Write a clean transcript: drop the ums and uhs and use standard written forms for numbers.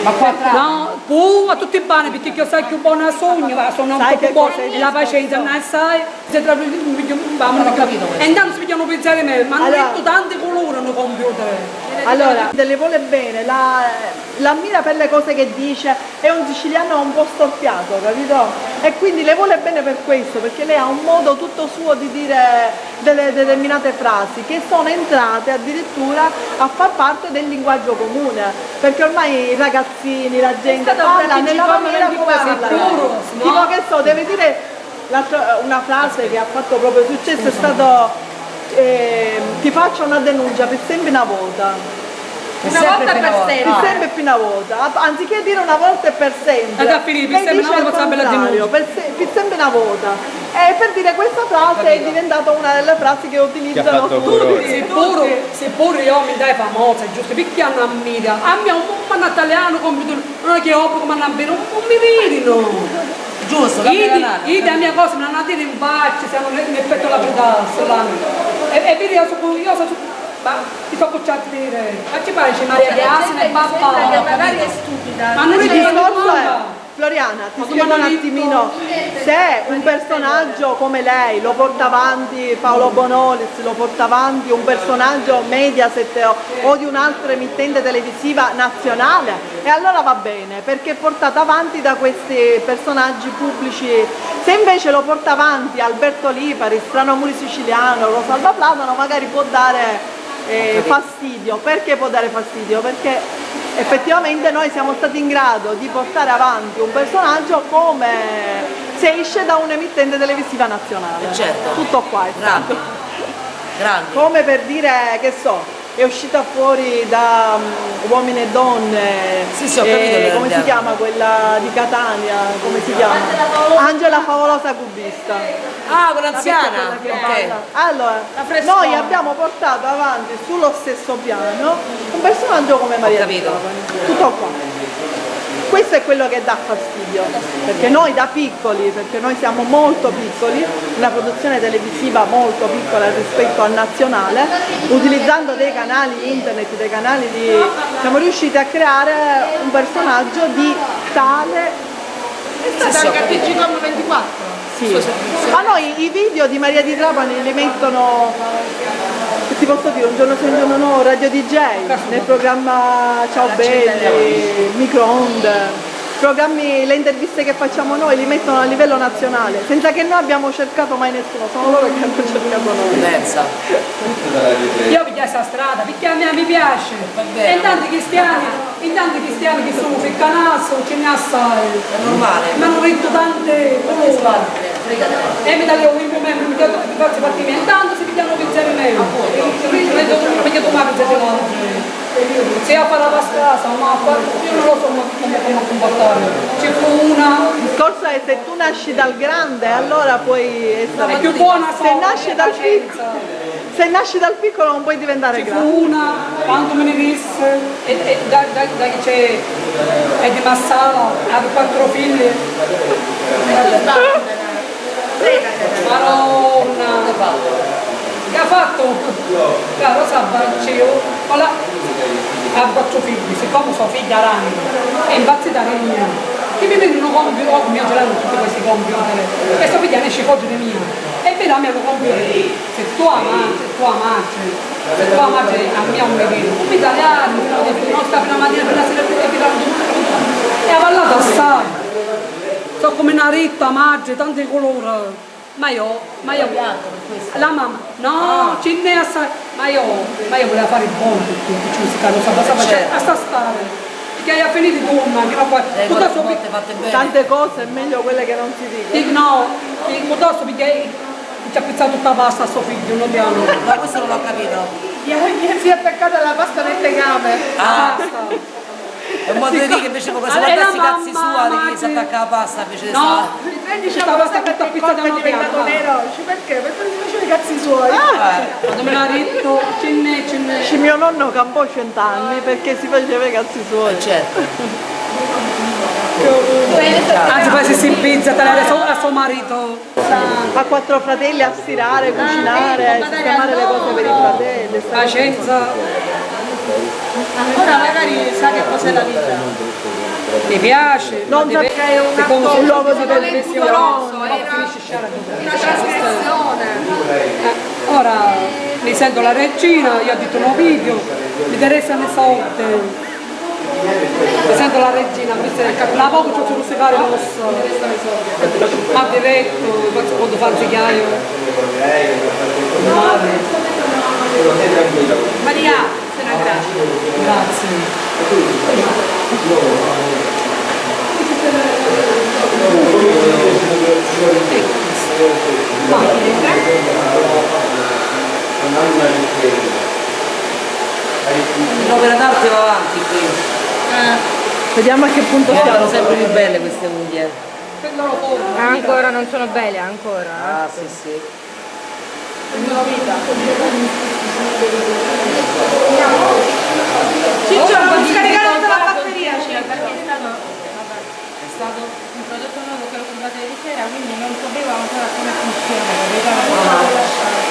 Ma qua No, a tutti i bani, perché io sai che buona sogno, sono un po' buona, la pazienza non sai, se tra non ho capito questo. E intanto si pigliano pensare me, ma hanno detto tanti colori nel computer. Allora, le vuole bene, l'ammira per le cose che dice, è un siciliano un po' storpiato, capito? E quindi le vuole bene per questo, perché lei ha un modo tutto suo di dire delle determinate frasi che sono entrate addirittura a far parte del linguaggio comune, perché ormai i ragazzini, la gente parla nella maniera come parla. Tipo che so, deve dire una frase che ha fatto proprio successo, è stato ti faccio una denuncia per sempre una volta. Una volta per sempre. Per sempre più una volta, anziché dire una volta e per sempre, per sempre una volta fa bella denuncia. Per sempre una volta. E per dire questa frase è diventata una delle frasi che utilizzano tutti. Seppure io mi dai famosa, giusto? Perché hanno ammira? A me un po' italiano, non è che obbligo, ma non mi vedono. Giusto, io la mia cosa mi hanno a dire in baci, se non mi effetto la verità. E vedi, io so ma ti fa bocciare dire, ma ci pare c'è Maria Grazia e papà, magari è stupida. ma non è di Floriana, ti spiego un attimino, se un personaggio come lei lo porta avanti Paolo Bonolis, lo porta avanti un personaggio Mediaset o di un'altra emittente televisiva nazionale, e allora va bene, perché è portata avanti da questi personaggi pubblici. Se invece lo porta avanti Alberto Lipari, Strano Amore Siciliano, Rosalba Platano, magari può dare fastidio. Perché può dare fastidio? Perché effettivamente noi siamo stati in grado di portare avanti un personaggio come se esce da un'emittente televisiva nazionale. Certo. Tutto qua. Grandi. Grandi. Come per dire, che so, è uscita fuori da Uomini e Donne, sì, ho capito, come si chiama quella di Catania, come si chiama? Angela Favolosa Cubista. Ah, quell'anziana. Okay. Allora, noi abbiamo portato avanti sullo stesso piano un personaggio come Maria Di Trapani. Tutto qua. Questo è quello che dà fastidio, perché noi da piccoli, perché noi siamo molto piccoli, una produzione televisiva molto piccola rispetto al nazionale, utilizzando dei canali internet, siamo riusciti a creare un personaggio di tale... È stata anche a TGcom 24. Sì. Ma noi i video di Maria Di Trapani li mettono, che ti posso dire, un giorno sì un giorno no, Radio DJ, nel programma Ciao Belli, Microonde, programmi, le interviste che facciamo noi li mettono a livello nazionale, senza che noi abbiamo cercato mai nessuno, sono loro che hanno cercato noi. Pensa. Io mi piace la strada, perché a me mi piace. E intanto i cristiani che sono sul canasso, ce ne assai. È normale. Ma hanno detto tante cose. E mi dà un momento, mi dicono di farsi partire, intanto si pigliano pensieri meglio. Perché tu mi hai pensato no. Se a fare la strada, ma io non lo so come comportare. Ci fu una. Il discorso è se tu nasci dal grande, allora puoi essere più buona. Se nasci dal piccolo non puoi diventare grande. Ci fu una, quando me ne disse, e da che c'è è di Massala, ha 4 figli. Maronna, che ha fatto? Caro Sabaccio, ha 4 figli, siccome sono figlia rani, è impazzita mia. Che mi vengono computer, mio ce l'hanno tutti questi computer, e sto figlia ne esce fuori di mia. E vedi a me un computer, se tu amanti, a me un bambino, un italiano, non sta fino a mattina per la sera e ha ballato assai. So come una ritta, maggi, tanti colori. Ma io, la mamma, no, ce n'è assai, ma io volevo fare il buono per tutti, lo sapeva, a sta stare. Perché hai finito di turno, che non puoi, tante cose è meglio quelle che non si dicono. No, piuttosto perché ci ha pizzato tutta la pasta a suo figlio, non piano. Ma questo non l'ho capito. Si è attaccata alla pasta nel tegame. Basta. È un modo di dire che invece come se guardassi i cazzi sua di chi si attacca la pasta invece di no, prendi la pasta perché il corpo è diventato nero. Perché? Perché si faceva i cazzi suoi. Quando me l'ha detto, ce n'è. Mio nonno campò 100 anni perché si faceva i cazzi suoi. Certo. Anzi poi si pizza a suo marito. Ha 4 fratelli a stirare, cucinare, sistemare le cose per i fratelli. Pazienza. Ora magari sa che cos'è la vita. Mi piace, Non ma deve sapevo un secondo atto- se un luogo di del perdizione. finisce sciara una trasgressione. ora mi sento la regina, io ho detto no video, mi interessa le sorte. Mi sento la regina, la poco c'ho solo secare rosso. Ma diretto, quando fa il zigliaio. Maria, se ne grazie. Grazie. L'opera d'arte va avanti qui. Vediamo a che punto Diventano siamo. sempre più belle queste unghie. Ancora non sono belle, ancora. Ah sì sì. Ciccio, non scaricare tutta la batteria, Perché è stato un prodotto nuovo che l'ho comprato ieri sera, quindi non sapevo ancora come funziona, capito?